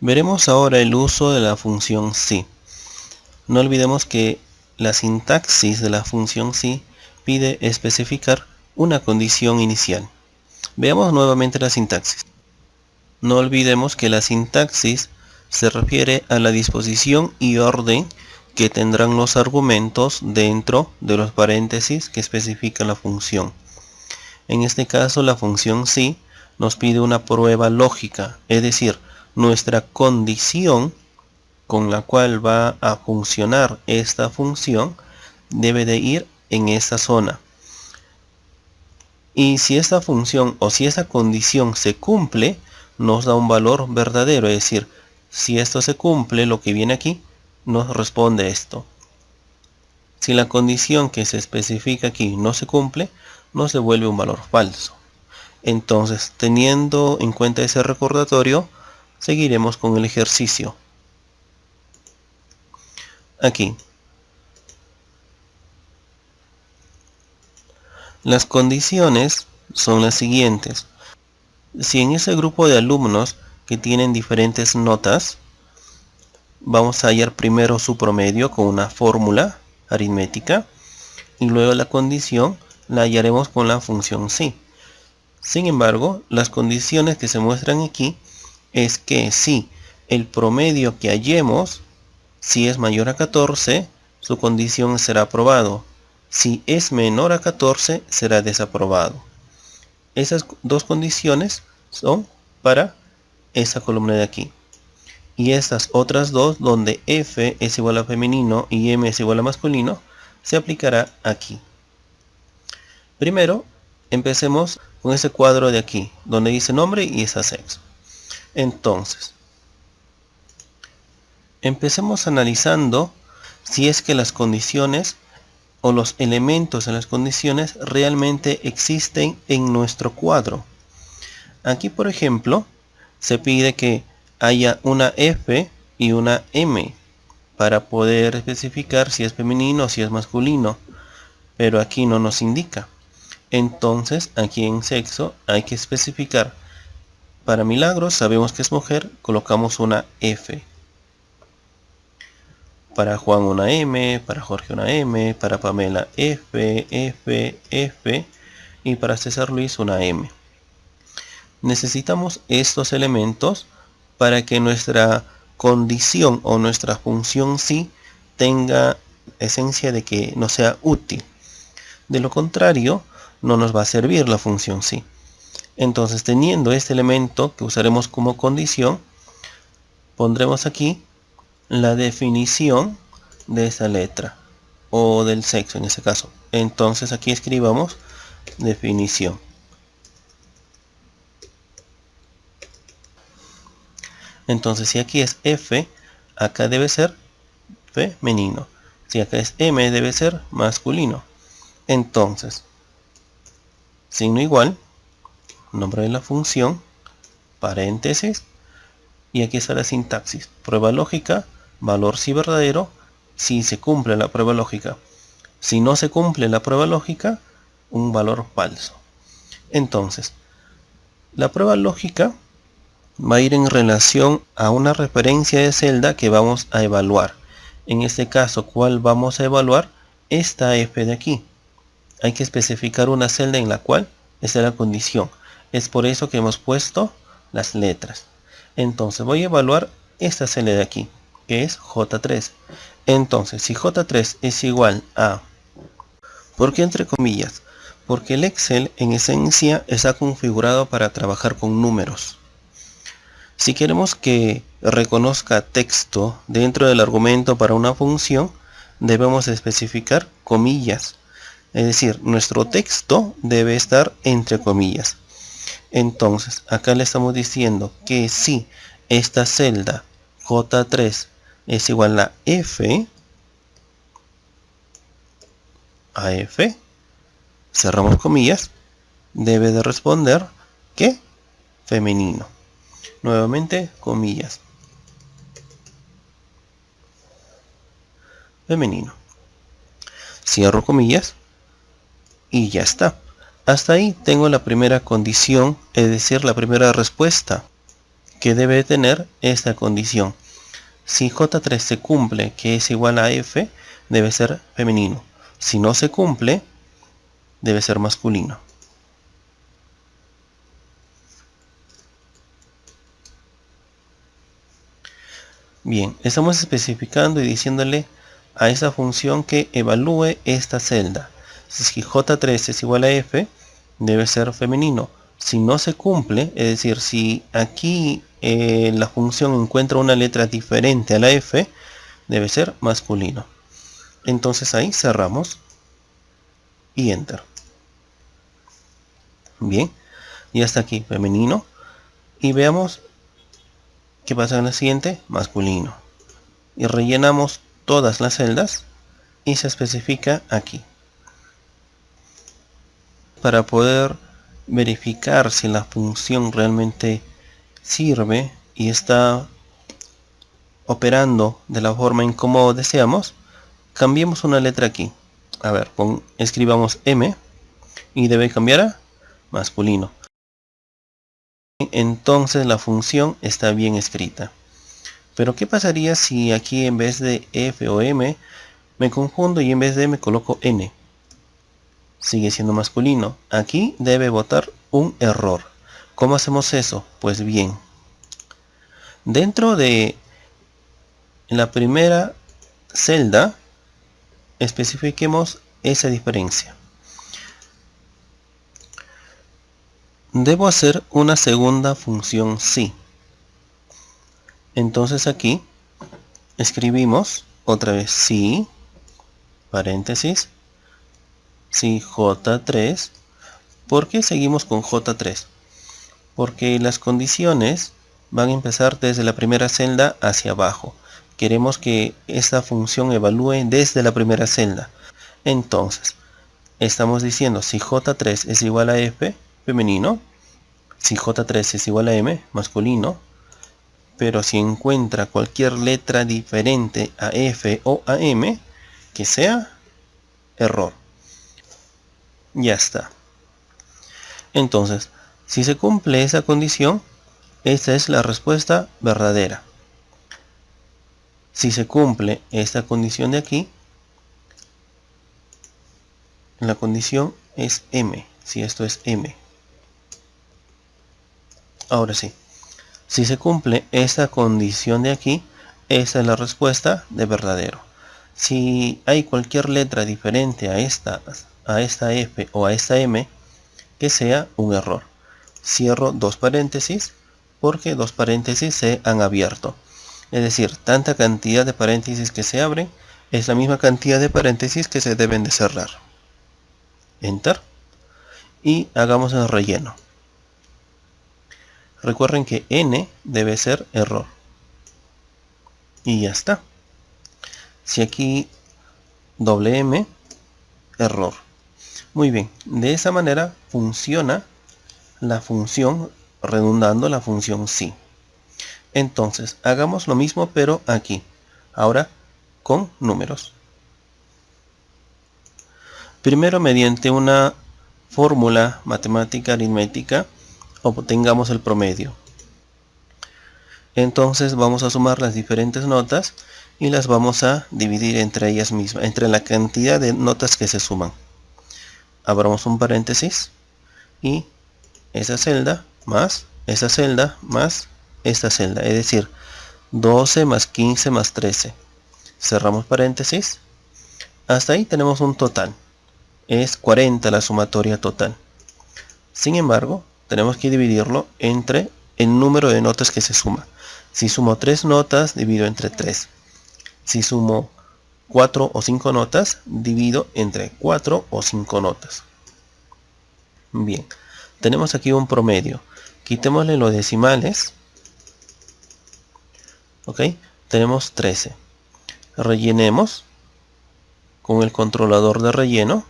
Veremos ahora el uso de la función si. No olvidemos que la sintaxis de la función si pide especificar una condición inicial. Veamos nuevamente la sintaxis. No olvidemos que la sintaxis se refiere a la disposición y orden que tendrán los argumentos dentro de los paréntesis que especifica la función. En este caso, la función si nos pide una prueba lógica, es decir, nuestra condición con la cual va a funcionar esta función debe de ir en esta zona. Y si esta función o si esa condición se cumple, nos da un valor verdadero, es decir, si esto se cumple, lo que viene aquí nos responde esto. Si la condición que se especifica aquí no se cumple, nos devuelve un valor falso. Entonces, teniendo en cuenta ese recordatorio, seguiremos con el ejercicio. Aquí. Las condiciones son las siguientes. Si en ese grupo de alumnos que tienen diferentes notas, vamos a hallar primero su promedio con una fórmula aritmética y luego la condición la hallaremos con la función si. Sin embargo, las condiciones que se muestran aquí es que si el promedio que hallemos, si es mayor a 14, su condición será aprobado. Si es menor a 14, será desaprobado. Esas dos condiciones son para esa columna de aquí. Y estas otras dos, donde F es igual a femenino y M es igual a masculino, se aplicará aquí. Primero, empecemos con ese cuadro de aquí, donde dice nombre y está sexo. Entonces, empecemos analizando si es que las condiciones o los elementos en las condiciones realmente existen en nuestro cuadro. Aquí, por ejemplo, se pide que haya una F y una M para poder especificar si es femenino o si es masculino, pero aquí no nos indica. Entonces, aquí en sexo hay que especificar. Para Milagros sabemos que es mujer, colocamos una F. Para Juan una M, para Jorge una M, para Pamela F, F, F y para César Luis una M. Necesitamos estos elementos para que nuestra condición o nuestra función si tenga esencia de que no sea útil. De lo contrario, no nos va a servir la función si. Entonces, teniendo este elemento que usaremos como condición, pondremos aquí la definición de esa letra o del sexo en este caso. Entonces aquí escribamos definición. Entonces si aquí es F, acá debe ser femenino. Si acá es M, debe ser masculino. Entonces, signo igual, nombre de la función, paréntesis, y aquí está la sintaxis. Prueba lógica, valor si verdadero, si se cumple la prueba lógica. Si no se cumple la prueba lógica, un valor falso. Entonces, la prueba lógica va a ir en relación a una referencia de celda que vamos a evaluar. En este caso, ¿cuál vamos a evaluar? Esta F de aquí. Hay que especificar una celda en la cual está la condición. Es por eso que hemos puesto las letras. Entonces voy a evaluar esta celda de aquí, que es J3. Entonces, si J3 es igual a... ¿Por qué entre comillas? Porque el Excel en esencia está configurado para trabajar con números. Si queremos que reconozca texto dentro del argumento para una función, debemos especificar comillas. Es decir, nuestro texto debe estar entre comillas. Entonces, acá le estamos diciendo que si esta celda J3 es igual a F, cerramos comillas, debe de responder que femenino. Nuevamente, comillas. Femenino. Cierro comillas y ya está. Hasta ahí tengo la primera condición, es decir, la primera respuesta que debe tener esta condición. Si J3 se cumple, que es igual a F, debe ser femenino. Si no se cumple, debe ser masculino. Bien, estamos especificando y diciéndole a esa función que evalúe esta celda. Si J3 es igual a F, debe ser femenino. Si no se cumple, es decir, si aquí la función encuentra una letra diferente a la F, debe ser masculino. Entonces ahí cerramos y Enter. Bien, y hasta aquí femenino. Y veamos qué pasa en la siguiente, masculino. Y rellenamos todas las celdas y se especifica aquí. Para poder verificar si la función realmente sirve y está operando de la forma en como deseamos, cambiemos una letra aquí. A ver, escribamos M y debe cambiar a masculino. Entonces la función está bien escrita. Pero ¿qué pasaría si aquí en vez de F o M me confundo y en vez de M coloco N? Sigue siendo masculino. Aquí debe botar un error. ¿Cómo hacemos eso? Pues bien, dentro de la primera celda especifiquemos esa diferencia. Debo hacer una segunda función si. Entonces aquí escribimos otra vez si, paréntesis, si J3. ¿Por qué seguimos con J3? Porque las condiciones van a empezar desde la primera celda hacia abajo. Queremos que esta función evalúe desde la primera celda. Entonces, estamos diciendo si J3 es igual a F, femenino, si J3 es igual a M, masculino, pero si encuentra cualquier letra diferente a F o a M, que sea error. Ya está. Entonces, si se cumple esa condición, esta es la respuesta verdadera. Si se cumple esta condición de aquí, la condición es M, si esto es M. Ahora sí, si se cumple esta condición de aquí, esa es la respuesta de verdadero. Si hay cualquier letra diferente a esta F o a esta M, que sea un error. Cierro dos paréntesis porque dos paréntesis se han abierto. Es decir, tanta cantidad de paréntesis que se abren es la misma cantidad de paréntesis que se deben de cerrar. Enter. Y hagamos el relleno. Recuerden que N debe ser error. Y ya está. Si aquí doble M, error. Muy bien, de esa manera funciona la función redundando la función si. Entonces, hagamos lo mismo pero aquí. Ahora con números. Primero, mediante una fórmula matemática aritmética, obtengamos el promedio. Entonces vamos a sumar las diferentes notas y las vamos a dividir entre ellas mismas, entre la cantidad de notas que se suman. Abramos un paréntesis y esa celda más esa celda más esta celda, es decir, 12 más 15 más 13. Cerramos paréntesis. Hasta ahí tenemos un total. Es 40 la sumatoria total. Sin embargo, tenemos que dividirlo entre el número de notas que se suma. Si sumo 3 notas, divido entre 3. Si sumo 4 o 5 notas, divido entre 4 o 5 notas. Bien, tenemos aquí un promedio. Quitémosle los decimales. Ok, tenemos 13. Rellenemos con el controlador de relleno.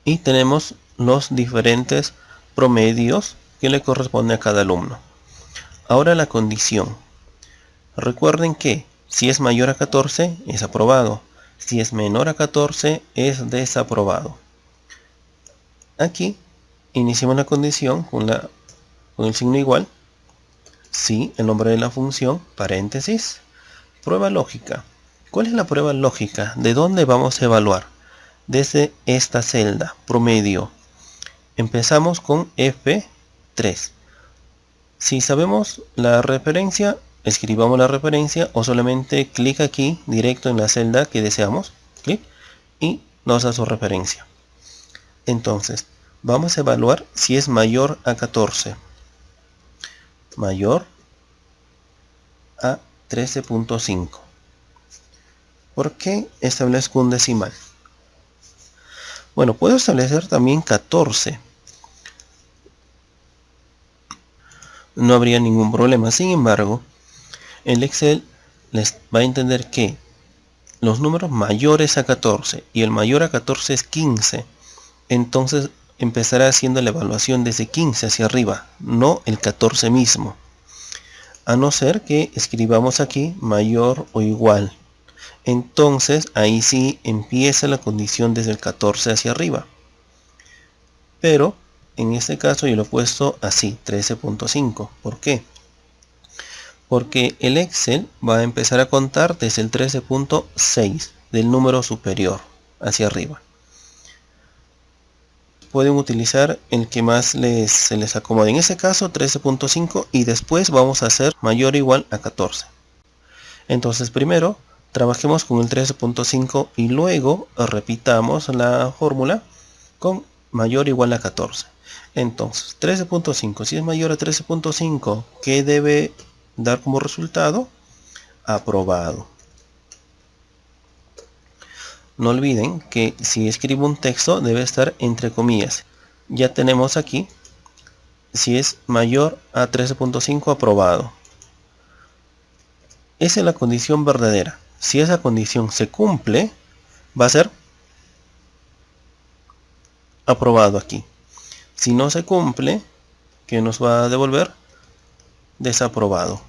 Y tenemos los diferentes promedios que le corresponde a cada alumno. Ahora la condición. Recuerden que si es mayor a 14 es aprobado. Si es menor a 14 es desaprobado. Aquí iniciamos la condición con el signo igual, si el nombre de la función, paréntesis, prueba lógica. ¿Cuál es la prueba lógica? ¿De dónde vamos a evaluar? Desde esta celda, promedio. Empezamos con F3. Si sabemos la referencia, escribamos la referencia o solamente clic aquí directo en la celda que deseamos, clic, y nos da su referencia. Entonces, vamos a evaluar si es mayor a 14. Mayor a 13.5. ¿Por qué establezco un decimal? Bueno, puedo establecer también 14. No habría ningún problema. Sin embargo, el Excel les va a entender que los números mayores a 14 y el mayor a 14 es 15. Entonces empezará haciendo la evaluación desde 15 hacia arriba, no el 14 mismo. A no ser que escribamos aquí mayor o igual. Entonces ahí sí empieza la condición desde el 14 hacia arriba. Pero en este caso yo lo he puesto así, 13.5. ¿Por qué? Porque el Excel va a empezar a contar desde el 13.6 del número superior hacia arriba. Pueden utilizar el que más se les acomode. En este caso 13.5 y después vamos a hacer mayor o igual a 14. Entonces primero trabajemos con el 13.5 y luego repitamos la fórmula con mayor o igual a 14. Entonces 13.5, si es mayor a 13.5, ¿qué debe dar como resultado? Aprobado. No olviden que si escribo un texto debe estar entre comillas. Ya tenemos aquí, si es mayor a 13.5, aprobado. Esa es la condición verdadera. Si esa condición se cumple, va a ser aprobado aquí. Si no se cumple, ¿qué nos va a devolver? Desaprobado.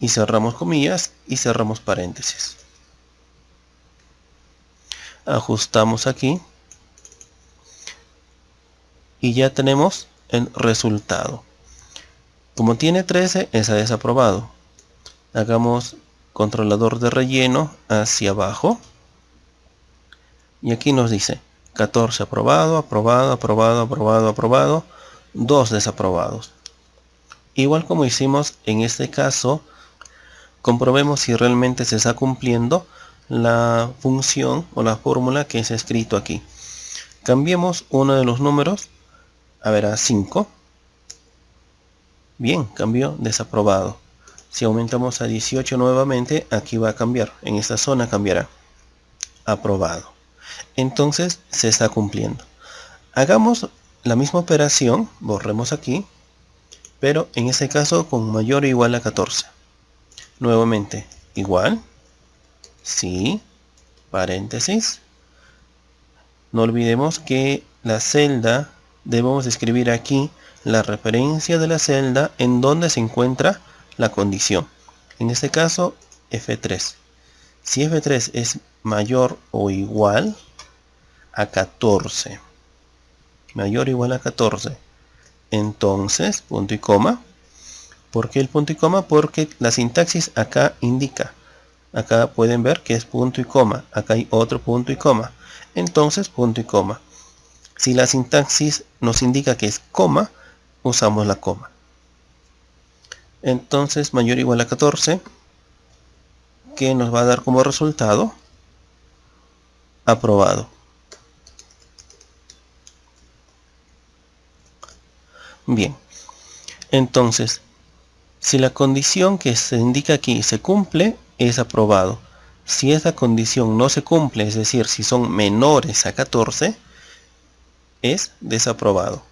Y cerramos comillas y cerramos paréntesis. Ajustamos aquí y ya tenemos el resultado. Como tiene 13, es a desaprobado. Hagamos controlador de relleno hacia abajo y aquí nos dice 14 aprobado, aprobado, aprobado, aprobado, aprobado, 2 desaprobados. Igual como hicimos en este caso, comprobemos si realmente se está cumpliendo la función o la fórmula que se ha escrito aquí. Cambiemos uno de los números, a ver, a 5. Bien, cambió desaprobado. Si aumentamos a 18 nuevamente, aquí va a cambiar, en esta zona cambiará. Aprobado. Entonces se está cumpliendo. Hagamos la misma operación, borremos aquí, pero en este caso con mayor o igual a 14. Nuevamente, igual, sí, paréntesis. No olvidemos que la celda, debemos escribir aquí la referencia de la celda en donde se encuentra la condición. En este caso, F3. Si F3 es mayor o igual a 14, mayor o igual a 14, entonces punto y coma. ¿Por qué el punto y coma? Porque la sintaxis acá indica, acá pueden ver que es punto y coma, acá hay otro punto y coma, entonces punto y coma. Si la sintaxis nos indica que es coma, usamos la coma. Entonces mayor o igual a 14, que nos va a dar como resultado aprobado. Bien, entonces si la condición que se indica aquí se cumple, es aprobado. Si esa condición no se cumple, es decir, si son menores a 14, es desaprobado.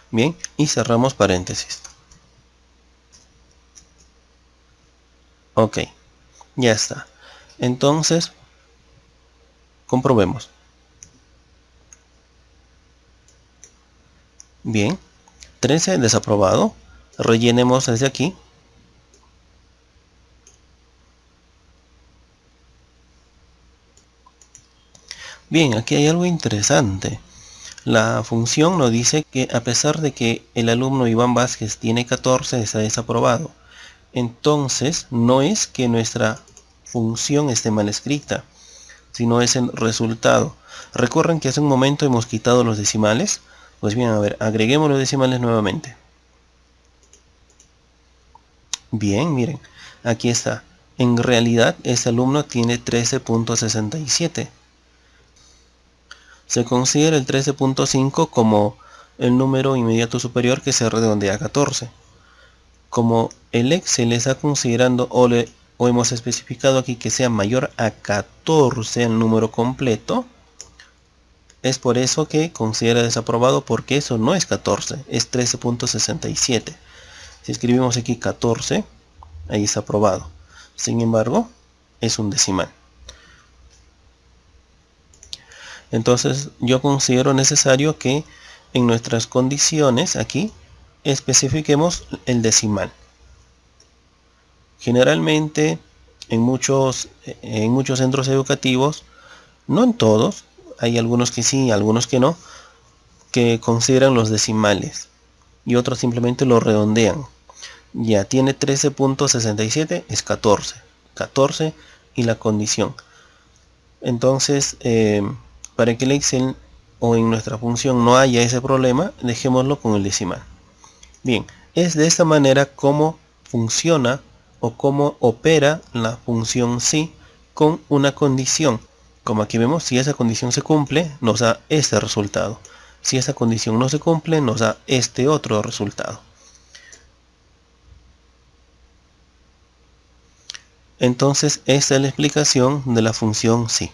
Bien, y cerramos paréntesis. Ok, ya está. Entonces, comprobemos. Bien, 13 desaprobado. Rellenemos desde aquí. Bien, aquí hay algo interesante. La función nos dice que a pesar de que el alumno Iván Vázquez tiene 14, está desaprobado. Entonces, no es que nuestra función esté mal escrita, sino es el resultado. ¿Recuerdan que hace un momento hemos quitado los decimales? Pues bien, a ver, agreguemos los decimales nuevamente. Bien, miren, aquí está. En realidad, este alumno tiene 13.67. Se considera el 13.5 como el número inmediato superior que se redondea a 14. Como el Excel está considerando o hemos especificado aquí que sea mayor a 14 el número completo, es por eso que considera desaprobado, porque eso no es 14, es 13.67. Si escribimos aquí 14, ahí está aprobado. Sin embargo, es un decimal. Entonces yo considero necesario que en nuestras condiciones aquí especifiquemos el decimal. Generalmente en muchos centros educativos, no en todos, hay algunos que sí, algunos que no, que consideran los decimales y otros simplemente lo redondean. Ya tiene 13.67, es 14. 14 y la condición. Entonces, para que el Excel o en nuestra función no haya ese problema, dejémoslo con el decimal. Bien, es de esta manera como funciona o cómo opera la función si con una condición. Como aquí vemos, si esa condición se cumple, nos da este resultado. Si esa condición no se cumple, nos da este otro resultado. Entonces, esta es la explicación de la función si.